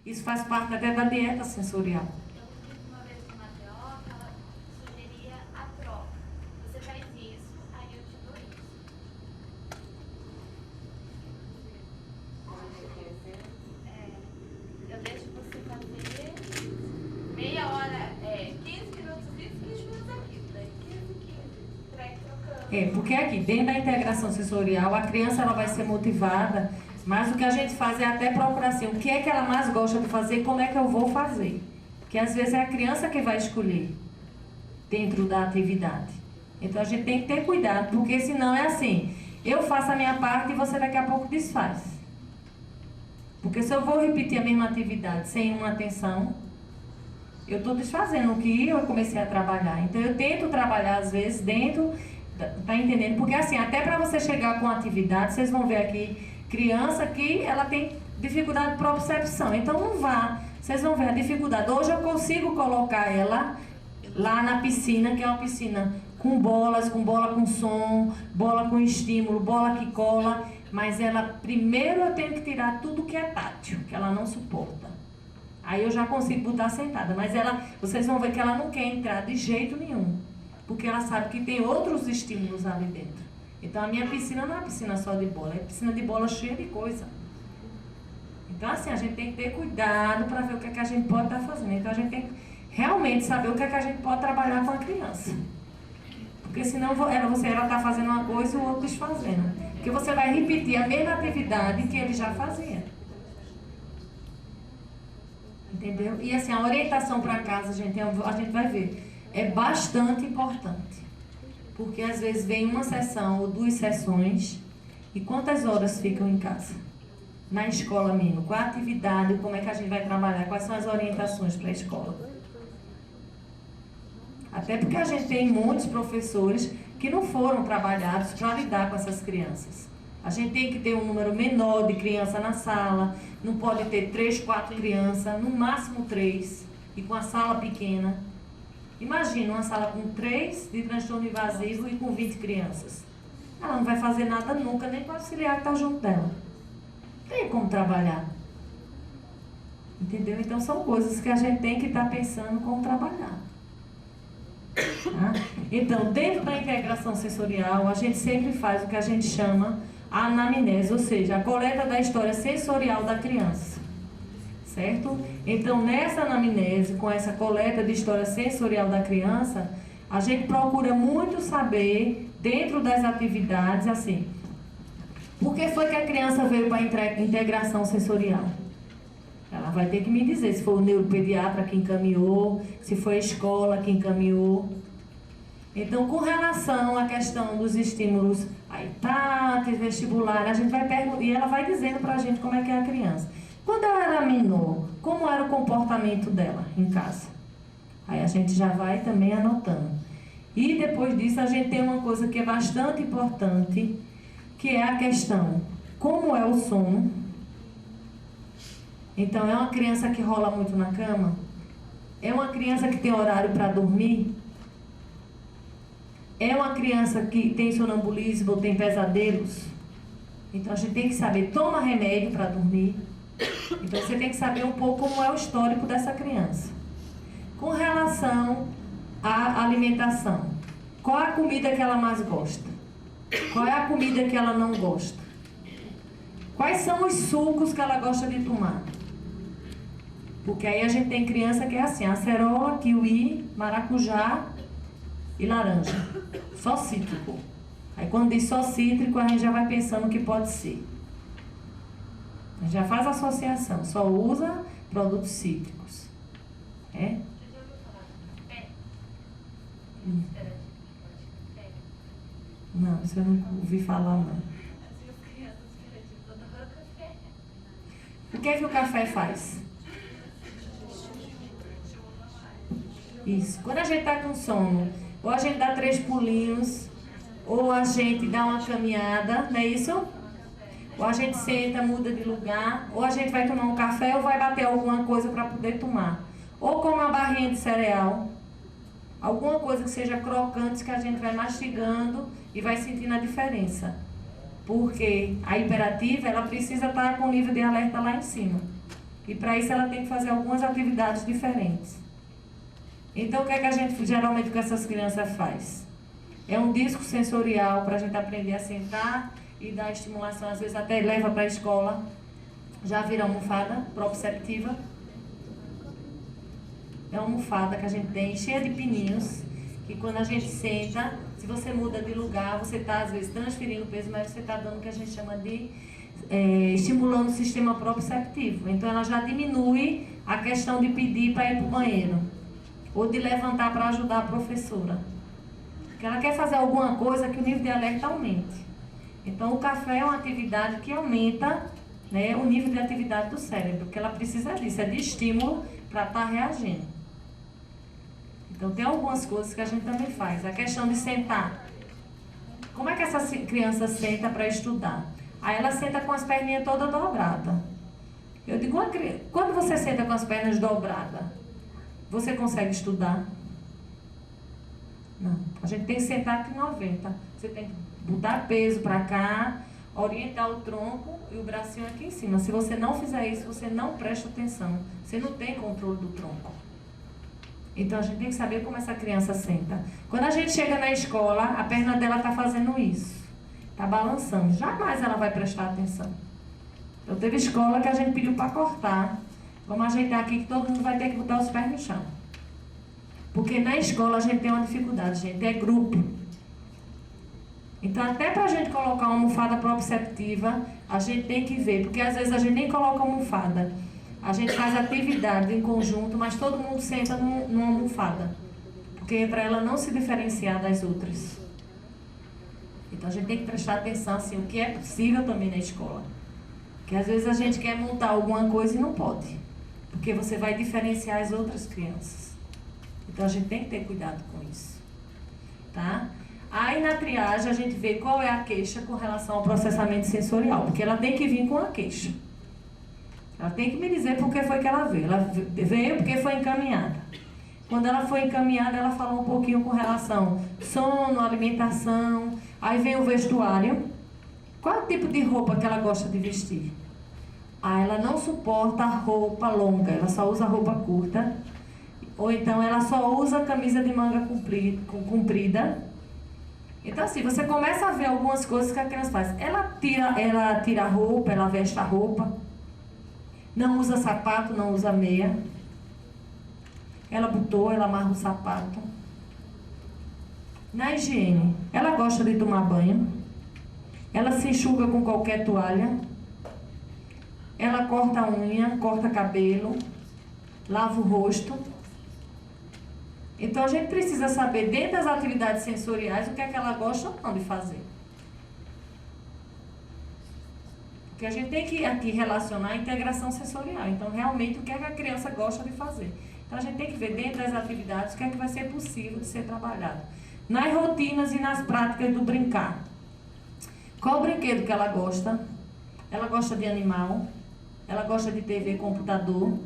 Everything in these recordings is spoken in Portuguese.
Isso faz parte até da dieta sensorial. Eu vi uma vez uma TO que ela sugeria a troca. Você faz isso, aí eu te dou isso. Eu deixo você fazer meia hora, 15 minutos isso, 15 minutos aquilo. Daí 15, vai trocando. Porque aqui, dentro da integração sensorial, a criança ela vai ser motivada, mas o que a gente faz é até procurar assim, o que é que ela mais gosta de fazer, como é que eu vou fazer. Porque às vezes é a criança que vai escolher dentro da atividade. Então a gente tem que ter cuidado, porque senão é assim, eu faço a minha parte e você daqui a pouco desfaz. Porque se eu vou repetir a mesma atividade sem uma atenção, eu estou desfazendo o que eu comecei a trabalhar. Então eu tento trabalhar às vezes dentro, tá entendendo? Porque assim, até para você chegar com a atividade, vocês vão ver aqui, criança que ela tem dificuldade de propriocepção. Então não vá, vocês vão ver a dificuldade. Hoje eu consigo colocar ela lá na piscina, que é uma piscina com bolas, com bola com som, bola com estímulo, bola que cola, mas ela, primeiro eu tenho que tirar tudo que é tátil, que ela não suporta. Aí eu já consigo botar sentada, mas ela, vocês vão ver que ela não quer entrar de jeito nenhum, porque ela sabe que tem outros estímulos ali dentro. Então a minha piscina não é piscina só de bola, é piscina de bola cheia de coisa. Então assim, a gente tem que ter cuidado para ver o que é que a gente pode estar fazendo. Então a gente tem que realmente saber o que é que a gente pode trabalhar com a criança. Porque senão você está fazendo uma coisa e o outro desfazendo. Porque você vai repetir a mesma atividade que ele já fazia. Entendeu? E assim, a orientação para casa, a gente vai ver, é bastante importante. Porque às vezes vem uma sessão ou 2 sessões, e quantas horas ficam em casa? Na escola mesmo. Qual a atividade, como é que a gente vai trabalhar, quais são as orientações para a escola? Até porque a gente tem muitos professores que não foram trabalhados para lidar com essas crianças. A gente tem que ter um número menor de criança na sala, não pode ter 3, 4 crianças, no máximo 3, e com a sala pequena. Imagina uma sala com 3 de transtorno invasivo e com 20 crianças. Ela não vai fazer nada nunca, nem com o auxiliar que está junto dela. Não tem como trabalhar. Entendeu? Então são coisas que a gente tem que estar pensando como trabalhar. Tá? Então, dentro da integração sensorial, a gente sempre faz o que a gente chama a anamnese, ou seja, a coleta da história sensorial da criança. Certo? Então, nessa anamnese, com essa coleta de história sensorial da criança, a gente procura muito saber, dentro das atividades, assim, por que foi que a criança veio para a integração sensorial? Ela vai ter que me dizer se foi o neuropediatra que encaminhou, se foi a escola que encaminhou. Então, com relação à questão dos estímulos táteis, vestibular, a gente vai perguntar, e ela vai dizendo para a gente como é que é a criança. Quando ela era menor, como era o comportamento dela em casa? Aí a gente já vai também anotando. E depois disso a gente tem uma coisa que é bastante importante, que é a questão, como é o sono? Então, é uma criança que rola muito na cama? É uma criança que tem horário para dormir? É uma criança que tem sonambulismo ou tem pesadelos? Então, a gente tem que saber, toma remédio para dormir? Então, você tem que saber um pouco como é o histórico dessa criança. Com relação à alimentação, qual é a comida que ela mais gosta? Qual é a comida que ela não gosta? Quais são os sucos que ela gosta de tomar? Porque aí a gente tem criança que é assim, acerola, kiwi, maracujá e laranja. Só cítrico. Aí quando diz só cítrico, a gente já vai pensando o que pode ser. A gente já faz associação, só usa produtos cítricos. É? Você já ouviu falar de café? Não, isso eu não ouvi falar não. As crianças adoram café. O que é que o café faz? Isso. Quando a gente está com sono, ou a gente dá 3 pulinhos, ou a gente dá uma caminhada, não é isso? Ou a gente senta, muda de lugar, ou a gente vai tomar um café ou vai bater alguma coisa para poder tomar. Ou com uma barrinha de cereal, alguma coisa que seja crocante que a gente vai mastigando e vai sentindo a diferença. Porque a hiperativa, ela precisa estar com o nível de alerta lá em cima. E para isso ela tem que fazer algumas atividades diferentes. Então o que é que a gente geralmente com essas crianças faz? É um disco sensorial para a gente aprender a sentar e dar estimulação, às vezes até leva para a escola. Já viram almofada proprioceptiva? É uma almofada que a gente tem, cheia de pininhos, que quando a gente senta, se você muda de lugar, você está às vezes transferindo peso, mas você está dando o que a gente chama de estimulando o sistema proprioceptivo. Então ela já diminui a questão de pedir para ir para o banheiro, ou de levantar para ajudar a professora. Porque ela quer fazer alguma coisa que o nível de alerta aumente. Então o café é uma atividade que aumenta, né, o nível de atividade do cérebro, porque ela precisa disso, é de estímulo para estar reagindo. Então tem algumas coisas que a gente também faz. A questão de sentar. Como é que essa criança senta para estudar? Aí ela senta com as perninhas todas dobradas. Eu digo, quando você senta com as pernas dobradas, você consegue estudar? Não. A gente tem que sentar aqui 90. Você tem que botar peso para cá, orientar o tronco e o bracinho aqui em cima. Se você não fizer isso, você não presta atenção. Você não tem controle do tronco. Então a gente tem que saber como essa criança senta. Quando a gente chega na escola, a perna dela está fazendo isso. Está balançando. Jamais ela vai prestar atenção. Então teve escola que a gente pediu para cortar. Vamos ajeitar aqui que todo mundo vai ter que botar os pés no chão. Porque na escola a gente tem uma dificuldade, gente. É grupo. Então até para a gente colocar uma almofada proprioceptiva, a gente tem que ver. Porque às vezes a gente nem coloca almofada. A gente faz atividade em conjunto, mas todo mundo senta numa almofada. Porque é para ela não se diferenciar das outras. Então a gente tem que prestar atenção assim, o que é possível também na escola. Porque às vezes a gente quer montar alguma coisa e não pode. Porque você vai diferenciar as outras crianças. Então a gente tem que ter cuidado com isso. Tá? Aí na triagem a gente vê qual é a queixa com relação ao processamento sensorial. Porque ela tem que vir com a queixa. Ela tem que me dizer por que foi que ela veio. Ela veio porque foi encaminhada. Quando ela foi encaminhada, ela falou um pouquinho com relação sono, alimentação. Aí vem o vestuário. Qual é o tipo de roupa que ela gosta de vestir? Ah, ela não suporta roupa longa. Ela só usa roupa curta. Ou então ela só usa camisa de manga comprida. Então assim, você começa a ver algumas coisas que a criança faz. Ela tira a roupa, ela veste a roupa. Não usa sapato, não usa meia. Ela botou, ela amarra o sapato. Na higiene, ela gosta de tomar banho. Ela se enxuga com qualquer toalha. Ela corta a unha, corta cabelo, lava o rosto. Então a gente precisa saber, dentro das atividades sensoriais, o que é que ela gosta ou não de fazer. Porque a gente tem que aqui relacionar a integração sensorial. Então, realmente, o que é que a criança gosta de fazer. Então, a gente tem que ver dentro das atividades o que é que vai ser possível de ser trabalhado. Nas rotinas e nas práticas do brincar. Qual o brinquedo que ela gosta? Ela gosta de animal. Ela gosta de TV, computador.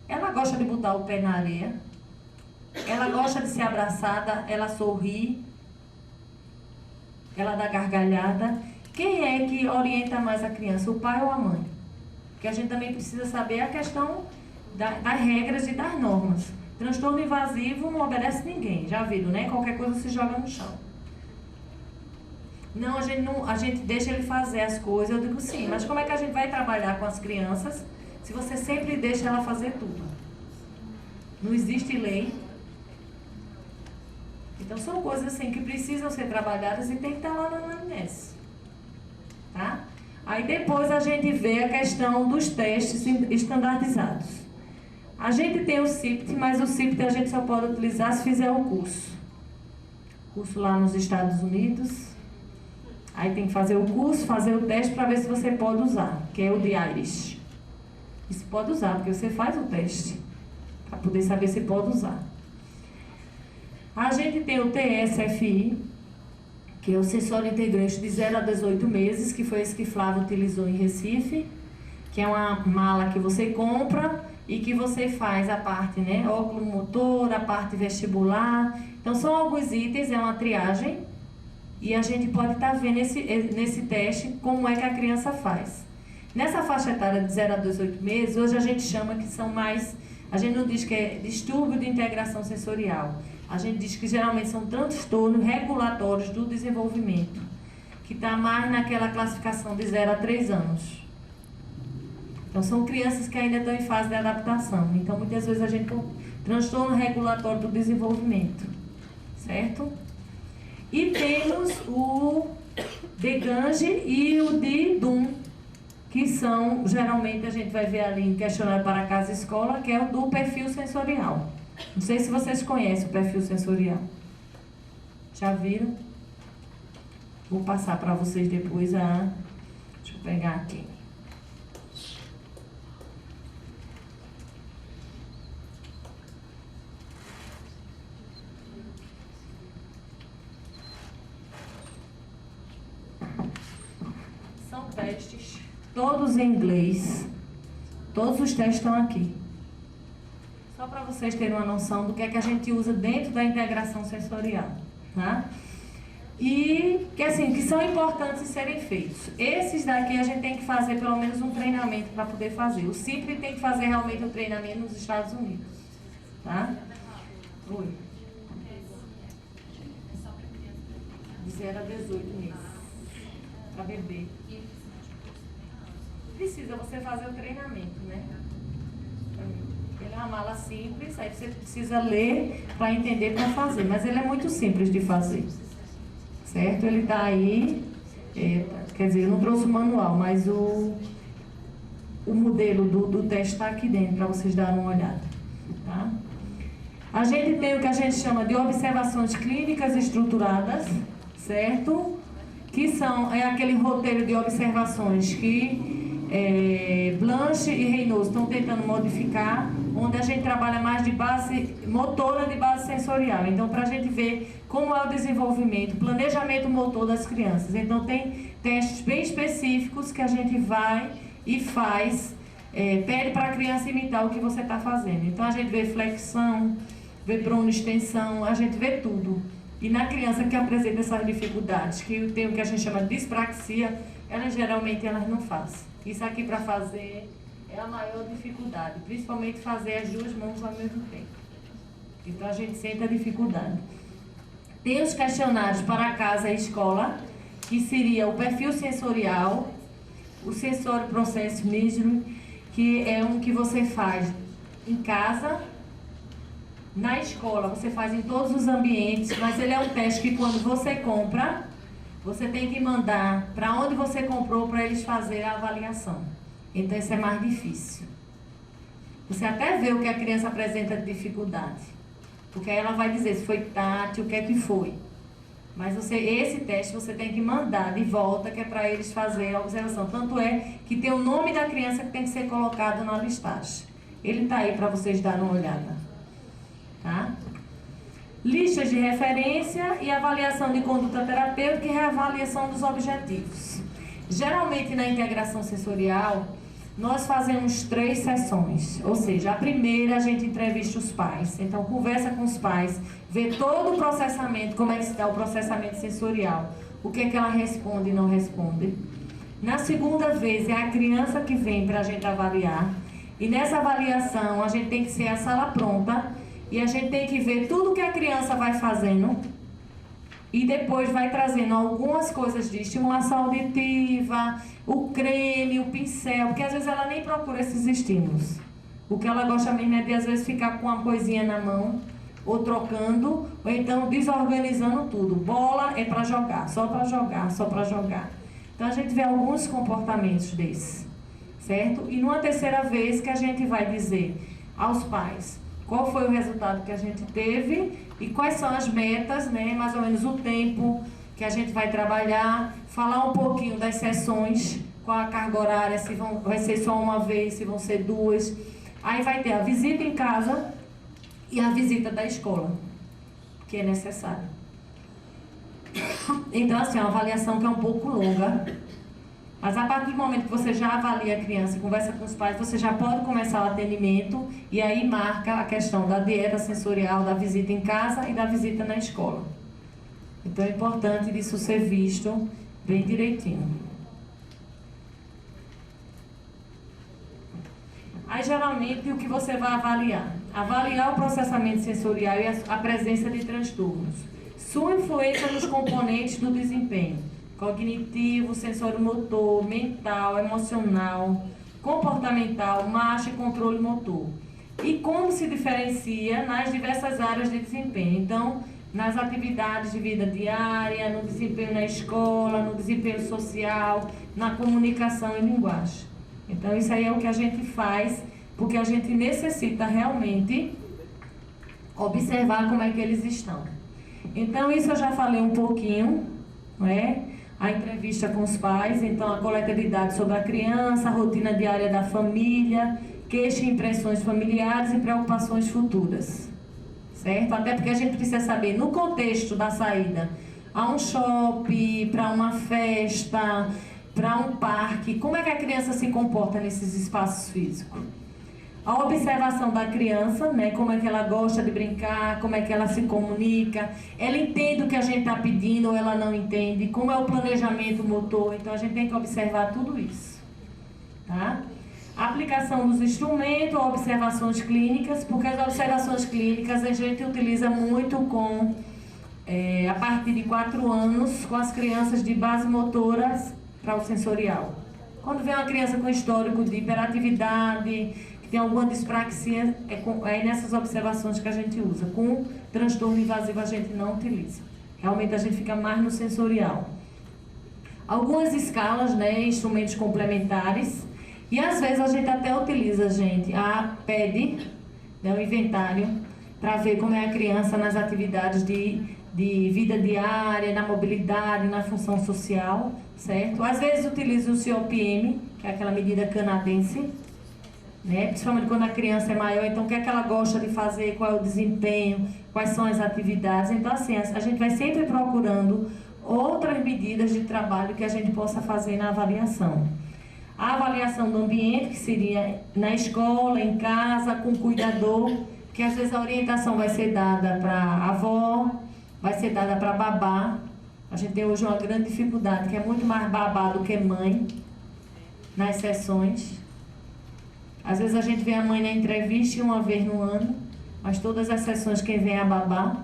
Ela gosta de botar o pé na areia. Ela gosta de ser abraçada. Ela sorri. Ela dá gargalhada. Quem é que orienta mais a criança, o pai ou a mãe? Porque a gente também precisa saber a questão das regras e das normas. Transtorno invasivo não obedece ninguém, já viram, né? Qualquer coisa se joga no chão. Não, a gente deixa ele fazer as coisas. Eu digo sim, mas como é que a gente vai trabalhar com as crianças se você sempre deixa ela fazer tudo? Não existe lei. Então são coisas assim que precisam ser trabalhadas e tem que estar lá na anamnese. Tá? Aí depois a gente vê a questão dos testes estandardizados. A gente tem o CIPT, mas o CIPT a gente só pode utilizar se fizer o curso. Curso lá nos Estados Unidos. Aí tem que fazer o curso, fazer o teste para ver se você pode usar, que é o de Irish. Isso pode usar, porque você faz o teste, para poder saber se pode usar. A gente tem o TSFI, que é o sensório integrante de 0 a 18 meses, que foi esse que Flávio utilizou em Recife, que é uma mala que você compra e que você faz a parte, né, óculo motor, a parte vestibular. Então são alguns itens, é uma triagem, e a gente pode estar vendo nesse teste como é que a criança faz. Nessa faixa etária de 0 a 18 meses, hoje a gente chama que são mais, a gente não diz que é distúrbio de integração sensorial, a gente diz que geralmente são transtornos regulatórios do desenvolvimento, que está mais naquela classificação de 0 a 3 anos. Então são crianças que ainda estão em fase de adaptação, então muitas vezes a gente tem transtorno regulatório do desenvolvimento, certo? E temos o de Gange e o de Dum, que são, geralmente a gente vai ver ali em questionário para casa e escola, que é o do perfil sensorial. Não sei se vocês conhecem o perfil sensorial. Já viram? Vou passar para vocês depois a... Deixa eu pegar aqui. São testes, todos em inglês. Todos os testes estão aqui. Só para vocês terem uma noção do que é que a gente usa dentro da integração sensorial, tá? E que assim, que são importantes de serem feitos. Esses daqui a gente tem que fazer pelo menos um treinamento para poder fazer. O CIPRE tem que fazer realmente um treinamento nos Estados Unidos, tá? Oi. De 0 a 18 meses. Para bebê. Precisa você fazer o treinamento, né? Ele é uma mala simples, aí você precisa ler para entender para fazer, mas ele é muito simples de fazer, certo? Ele está aí, quer dizer, eu não trouxe o manual, mas o modelo do teste está aqui dentro para vocês darem uma olhada, tá? A gente tem o que a gente chama de observações clínicas estruturadas, certo? Que é aquele roteiro de observações que Blanche e Reynoso estão tentando modificar, onde a gente trabalha mais de base motora, de base sensorial. Então, para a gente ver como é o desenvolvimento, planejamento motor das crianças. Então, tem testes bem específicos que a gente vai e faz, pede para a criança imitar o que você está fazendo. Então, a gente vê flexão, vê pronoextensão, a gente vê tudo. E na criança que apresenta essas dificuldades, que tem o que a gente chama de dispraxia, geralmente elas não fazem. Isso aqui para fazer é a maior dificuldade, principalmente fazer as duas mãos ao mesmo tempo. Então a gente sente a dificuldade. Tem os questionários para casa e escola, que seria o perfil sensorial, o sensório processo mesmo, que é um que você faz em casa, na escola, você faz em todos os ambientes, mas ele é um teste que quando você compra, você tem que mandar para onde você comprou para eles fazerem a avaliação. Então isso é mais difícil. Você até vê o que a criança apresenta de dificuldade, porque aí ela vai dizer se foi tátil, o que é que foi. Mas esse teste você tem que mandar de volta, que é para eles fazerem a observação. Tanto é que tem o nome da criança que tem que ser colocado na listagem. Ele está aí para vocês darem uma olhada. Tá? Listas de referência e avaliação de conduta terapêutica e reavaliação dos objetivos. Geralmente na integração sensorial, nós fazemos 3 sessões, ou seja, a primeira a gente entrevista os pais, então conversa com os pais, vê todo o processamento, como é que está o processamento sensorial, o que é que ela responde e não responde. Na segunda vez é a criança que vem para a gente avaliar, e nessa avaliação a gente tem que ser a sala pronta, e a gente tem que ver tudo que a criança vai fazendo e depois vai trazendo algumas coisas de estimulação auditiva, o creme, o pincel, porque às vezes ela nem procura esses estímulos. O que ela gosta mesmo é de às vezes ficar com uma coisinha na mão, ou trocando, ou então desorganizando tudo. Bola é para jogar, só para jogar, só para jogar. Então a gente vê alguns comportamentos desses, certo? E numa terceira vez que a gente vai dizer aos pais qual foi o resultado que a gente teve e quais são as metas, né? Mais ou menos o tempo que a gente vai trabalhar, falar um pouquinho das sessões, qual a carga horária, se vai ser só uma vez, se vão ser 2. Aí vai ter a visita em casa e a visita da escola, que é necessário. Então, assim, é uma avaliação que é um pouco longa, mas a partir do momento que você já avalia a criança e conversa com os pais, você já pode começar o atendimento e aí marca a questão da dieta sensorial, da visita em casa e da visita na escola. Então é importante disso ser visto bem direitinho. Aí, geralmente, o que você vai avaliar? Avaliar o processamento sensorial e a presença de transtornos. Sua influência nos componentes do desempenho. Cognitivo, sensório-motor, mental, emocional, comportamental, marcha e controle motor. E como se diferencia nas diversas áreas de desempenho. Então, nas atividades de vida diária, no desempenho na escola, no desempenho social, na comunicação e linguagem. Então, isso aí é o que a gente faz, porque a gente necessita realmente observar como é que eles estão. Então, isso eu já falei um pouquinho, não é? A entrevista com os pais, então a coleta de dados sobre a criança, a rotina diária da família, queixa e impressões familiares e preocupações futuras. Certo? Até porque a gente precisa saber, no contexto da saída, a um shopping, para uma festa, para um parque, como é que a criança se comporta nesses espaços físicos? A observação da criança, né, como é que ela gosta de brincar, como é que ela se comunica, ela entende o que a gente está pedindo ou ela não entende, como é o planejamento motor, então a gente tem que observar tudo isso. Tá? A aplicação dos instrumentos, observações clínicas, porque as observações clínicas a gente utiliza muito a partir de 4 anos, com as crianças de base motoras para o sensorial. Quando vem uma criança com histórico de hiperatividade, que tem alguma dispraxia, é nessas observações que a gente usa. Com transtorno invasivo a gente não utiliza. Realmente a gente fica mais no sensorial. Algumas escalas, né, instrumentos complementares. E às vezes a gente até utiliza, a PED, né, o inventário, para ver como é a criança nas atividades de vida diária, na mobilidade, na função social, certo? Às vezes utiliza o COPM, que é aquela medida canadense, né? Principalmente quando a criança é maior, então o que é que ela gosta de fazer, qual é o desempenho, quais são as atividades. Então assim, a gente vai sempre procurando outras medidas de trabalho que a gente possa fazer na avaliação. A avaliação do ambiente, que seria na escola, em casa, com o cuidador, que às vezes a orientação vai ser dada para a avó, vai ser dada para babá. A gente tem hoje uma grande dificuldade, que é muito mais babá do que mãe, nas sessões. Às vezes a gente vê a mãe na entrevista uma vez no ano, mas todas as sessões quem vem é a babá.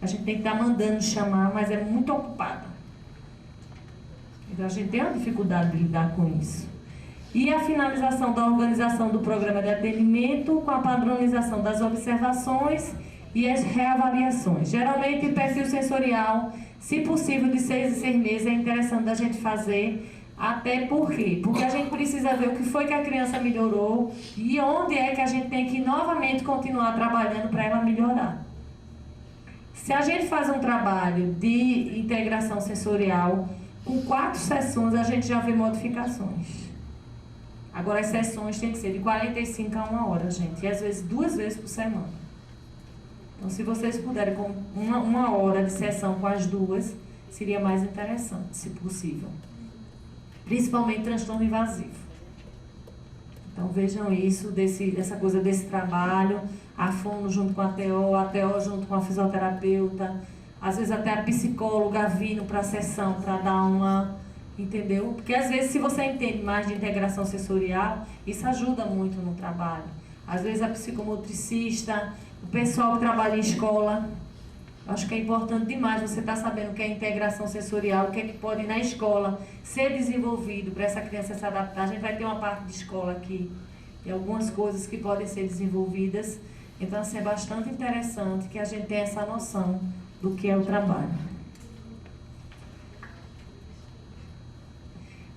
A gente tem que estar mandando chamar, mas é muito ocupada. Então a gente tem uma dificuldade de lidar com isso. E a finalização da organização do programa de atendimento com a padronização das observações e as reavaliações. Geralmente, o perfil sensorial, se possível, de 6 em 6 meses, é interessante a gente fazer. Até por quê? Porque a gente precisa ver o que foi que a criança melhorou e onde é que a gente tem que novamente continuar trabalhando para ela melhorar. Se a gente faz um trabalho de integração sensorial, com 4 sessões a gente já vê modificações. Agora as sessões têm que ser de 45 a 1 hora, gente, e às vezes 2 vezes por semana. Então, se vocês puderem com uma hora de sessão com as 2, seria mais interessante, se possível. Principalmente transtorno invasivo. Então, vejam isso, dessa coisa desse trabalho, a fono junto com a TO junto com a fisioterapeuta, às vezes até a psicóloga vindo para a sessão para dar uma... Entendeu? Porque às vezes, se você entende mais de integração sensorial, isso ajuda muito no trabalho. Às vezes a psicomotricista, o pessoal que trabalha em escola, acho que é importante demais você estar sabendo o que é integração sensorial, o que é que pode na escola ser desenvolvido para essa criança se adaptar. A gente vai ter uma parte de escola aqui, e algumas coisas que podem ser desenvolvidas. Então, assim, é bastante interessante que a gente tenha essa noção do que é o trabalho.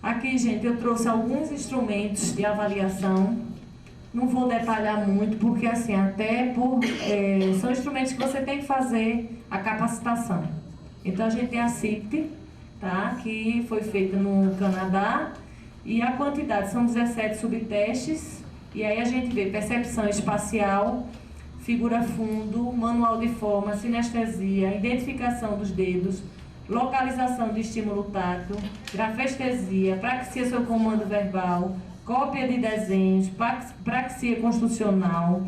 Aqui, gente, eu trouxe alguns instrumentos de avaliação. Não vou detalhar muito, porque, assim, são instrumentos que você tem que fazer a capacitação. Então, a gente tem a CIPT, tá? Que foi feita no Canadá. E a quantidade são 17 subtestes. E aí a gente vê percepção espacial, figura fundo, manual de forma, sinestesia, identificação dos dedos, localização de estímulo tátil, grafestesia, praxia sob comando verbal, cópia de desenhos, praxia construcional,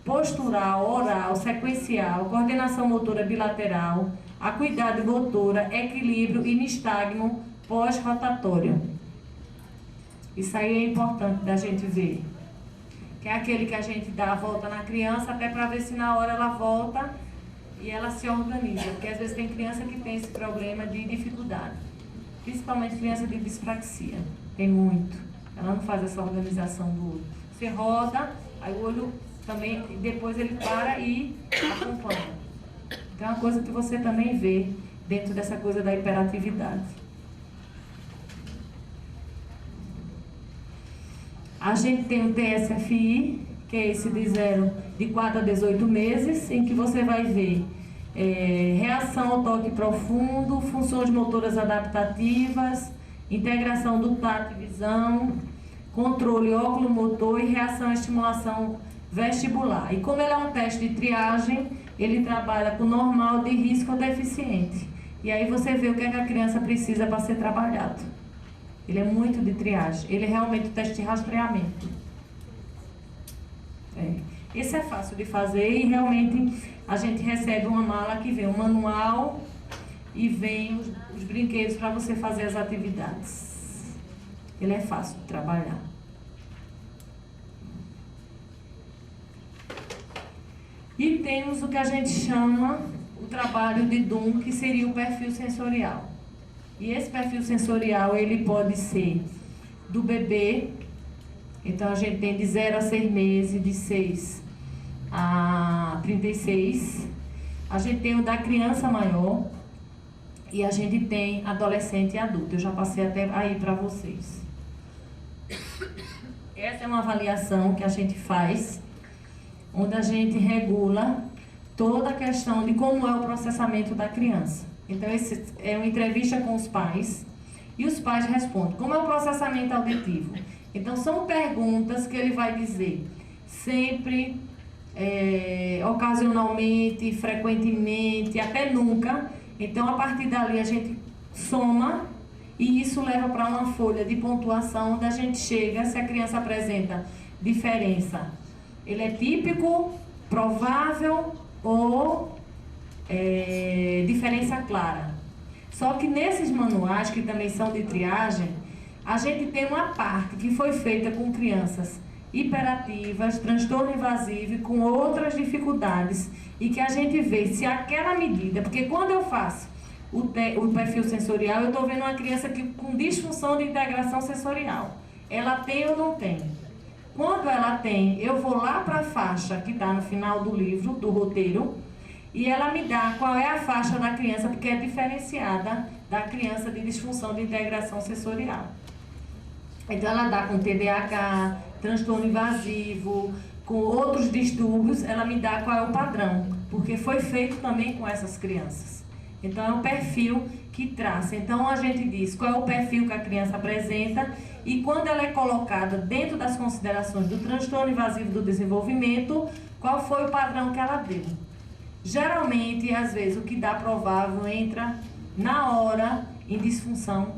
postural, oral, sequencial, coordenação motora bilateral, acuidade motora, equilíbrio e nistagmo pós-rotatório. Isso aí é importante da gente ver. que é aquele que a gente dá a volta na criança até para ver se na hora ela volta e ela se organiza. Porque às vezes tem criança que tem esse problema de dificuldade, principalmente criança de dispraxia. Tem muito. Ela não faz essa organização do olho. Você roda, aí o olho também, depois ele para e acompanha. Então é uma coisa que você também vê dentro dessa coisa da hiperatividade. A gente tem o TSFI, que é esse de 4 a 18 meses, em que você vai ver reação ao toque profundo, funções motoras adaptativas, integração do tato e visão, controle óculo-motor e reação à estimulação vestibular. E como ele é um teste de triagem, ele trabalha com normal, de risco ou deficiente. E aí você vê o que é que a criança precisa para ser trabalhado. Ele é muito de triagem. Ele é realmente o teste de rastreamento. Esse é fácil de fazer e realmente a gente recebe uma mala que vem um manual e vem os brinquedos para você fazer as atividades. Ele é fácil de trabalhar. E temos o que a gente chama o trabalho de Dunn, que seria o perfil sensorial. E esse perfil sensorial, ele pode ser do bebê, então a gente tem de 0 a 6 meses, de 6 a 36. A gente tem o da criança maior e a gente tem adolescente e adulto. Eu já passei até aí para vocês. Essa é uma avaliação que a gente faz, onde a gente regula toda a questão de como é o processamento da criança. Então, esse é uma entrevista com os pais e os pais respondem. Como é o processamento auditivo? Então, são perguntas que ele vai dizer sempre, ocasionalmente, frequentemente, até nunca. Então, a partir dali, a gente soma e isso leva para uma folha de pontuação onde a gente chega, se a criança apresenta diferença. Ele é típico, provável ou diferença clara. Só que nesses manuais, que também são de triagem, a gente tem uma parte que foi feita com crianças hiperativas, transtorno invasivo e com outras dificuldades, e que a gente vê se aquela medida, porque quando eu faço o perfil sensorial, eu estou vendo uma criança com disfunção de integração sensorial. Ela tem ou não tem? Quando ela tem, eu vou lá para a faixa que está no final do livro, do roteiro, e ela me dá qual é a faixa da criança, porque é diferenciada da criança de disfunção de integração sensorial. Então ela dá com TDAH, transtorno invasivo, com outros distúrbios, ela me dá qual é o padrão, porque foi feito também com essas crianças. Então é um perfil que traça. Então a gente diz qual é o perfil que a criança apresenta e quando ela é colocada dentro das considerações do transtorno invasivo do desenvolvimento, qual foi o padrão que ela deu. Geralmente, às vezes, o que dá provável entra na hora em disfunção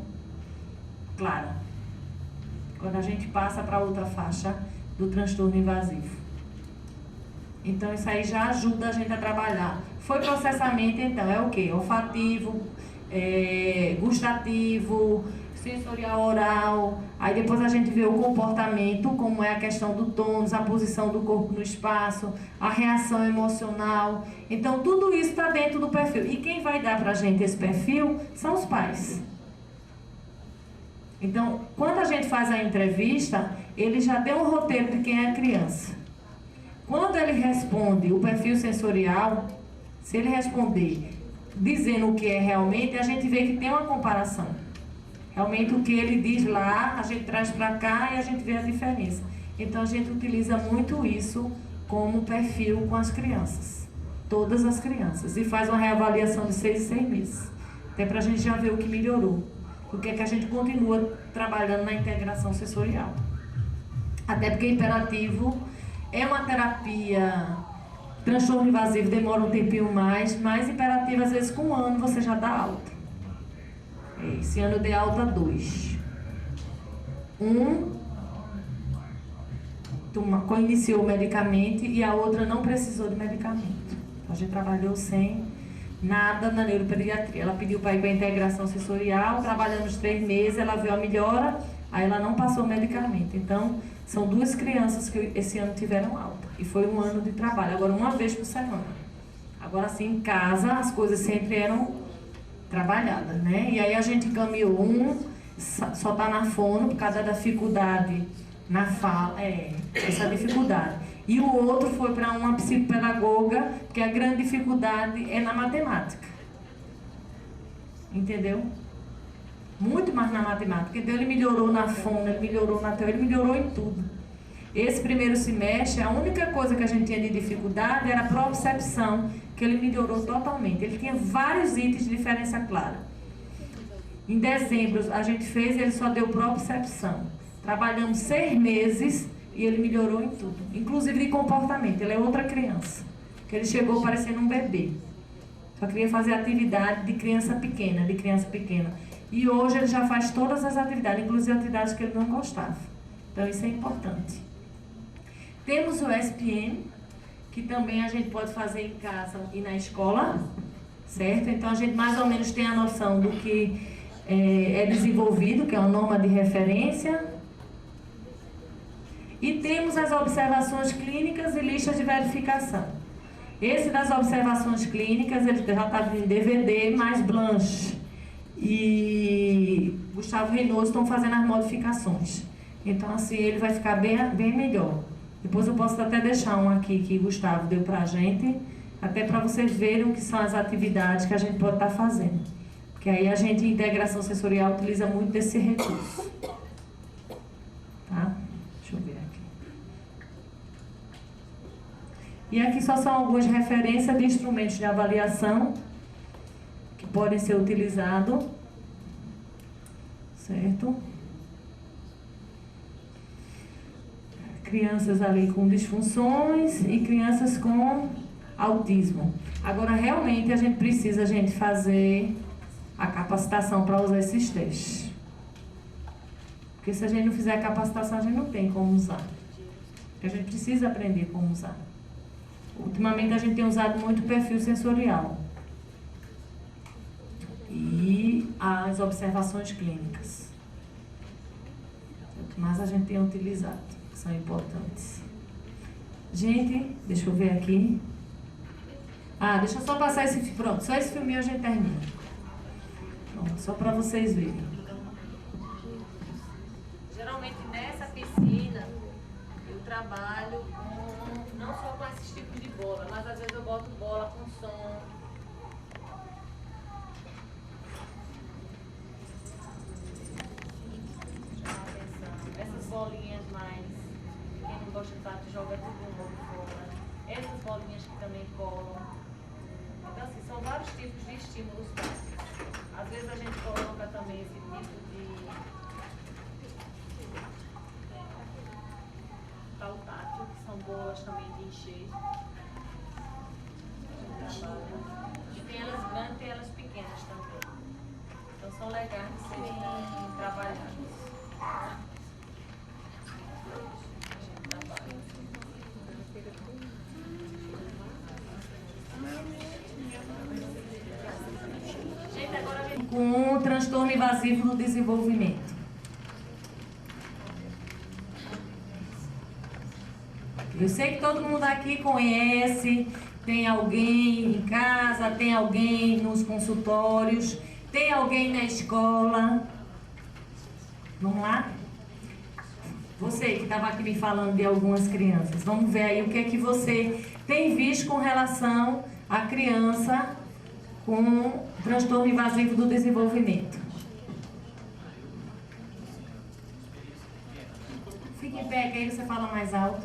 clara, quando a gente passa para outra faixa do transtorno invasivo. Então, isso aí já ajuda a gente a trabalhar. Foi processamento, então, é o quê? Olfativo, gustativo, sensorial oral, aí depois a gente vê o comportamento, como é a questão do tônus, a posição do corpo no espaço, a reação emocional. Então, tudo isso está dentro do perfil. E quem vai dar para a gente esse perfil são os pais. Então, quando a gente faz a entrevista, ele já deu um roteiro de quem é a criança. Quando ele responde o perfil sensorial, se ele responder dizendo o que é realmente, a gente vê que tem uma comparação. Realmente o que ele diz lá, a gente traz para cá e a gente vê a diferença. Então a gente utiliza muito isso como perfil com as crianças. Todas as crianças. E faz uma reavaliação de 6 em 6 meses. Até para a gente já ver o que melhorou. Porque é que a gente continua trabalhando na integração sensorial. Até porque hiperativo é uma terapia, transtorno invasivo demora um tempinho mais, mas hiperativo às vezes com 1 ano você já dá alta. Esse ano eu dei alta 2. Iniciou o medicamento e a outra não precisou de medicamento. A gente trabalhou sem nada na neuropediatria. Ela pediu para ir para a integração sensorial, trabalhando uns 3 meses, ela viu a melhora, aí ela não passou o medicamento. Então, São 2 crianças que esse ano tiveram alta. E foi um ano de trabalho, agora uma vez por semana. Agora sim, em casa, as coisas sempre eram trabalhadas, né? E aí a gente encaminhou só está na fono por causa da dificuldade na fala, essa dificuldade. E o outro foi para uma psicopedagoga, porque a grande dificuldade é na matemática. Entendeu? Muito mais na matemática. Então ele melhorou na fono, ele melhorou na teoria, ele melhorou em tudo. Esse primeiro semestre, a única coisa que a gente tinha de dificuldade era a propriocepção, que ele melhorou totalmente. Ele tinha vários itens de diferença clara. Em dezembro a gente fez, ele só deu propriocepção. Trabalhamos 6 meses e ele melhorou em tudo, inclusive de comportamento. Ele é outra criança, que ele chegou parecendo um bebê. Só queria fazer atividade de criança pequena. E hoje ele já faz todas as atividades, inclusive atividades que ele não gostava. Então isso é importante. Temos o SPM, que também a gente pode fazer em casa e na escola, certo? Então a gente mais ou menos tem a noção do que é desenvolvido, que é uma norma de referência. E temos as observações clínicas e listas de verificação. Esse das observações clínicas, ele já está em DVD, mais Blanche e Gustavo Reynoso estão fazendo as modificações. Então assim, ele vai ficar bem melhor. Depois eu posso até deixar um aqui que o Gustavo deu para a gente, até para vocês verem o que são as atividades que a gente pode estar fazendo. Porque aí a gente, em integração sensorial, utiliza muito desse recurso. Tá? Deixa eu ver aqui. E aqui só são algumas referências de instrumentos de avaliação que podem ser utilizados. Certo? Crianças ali com disfunções e crianças com autismo. Agora, realmente, a gente precisa fazer a capacitação para usar esses testes. Porque se a gente não fizer a capacitação, a gente não tem como usar. Porque a gente precisa aprender como usar. Ultimamente, a gente tem usado muito o perfil sensorial. E as observações clínicas. O que mais a gente tem utilizado, que são importantes. Gente, deixa eu ver aqui. Deixa eu só passar esse filme. Pronto, só esse filminho a gente termina. Pronto, só para vocês verem. Geralmente nessa piscina eu trabalho não só com esses tipos de bola, mas às vezes eu boto bola com som. Essas bolinhas mais, quem não gosta tanto joga tudo novo fora. Essas bolinhas que também colam. Então assim, são vários tipos de estímulos básicos. Às vezes a gente coloca também esse tipo de tátil, que são bolas também de encher. E tem elas grandes e tem elas pequenas também. Então são legais de serem trabalhadas. Com transtorno invasivo do desenvolvimento. Eu sei que todo mundo aqui conhece, tem alguém em casa, tem alguém nos consultórios, tem alguém na escola. Vamos lá? Você que estava aqui me falando de algumas crianças, vamos ver aí o que é que você tem visto com relação à criança com transtorno invasivo do desenvolvimento. Fique em pé, que aí você fala mais alto.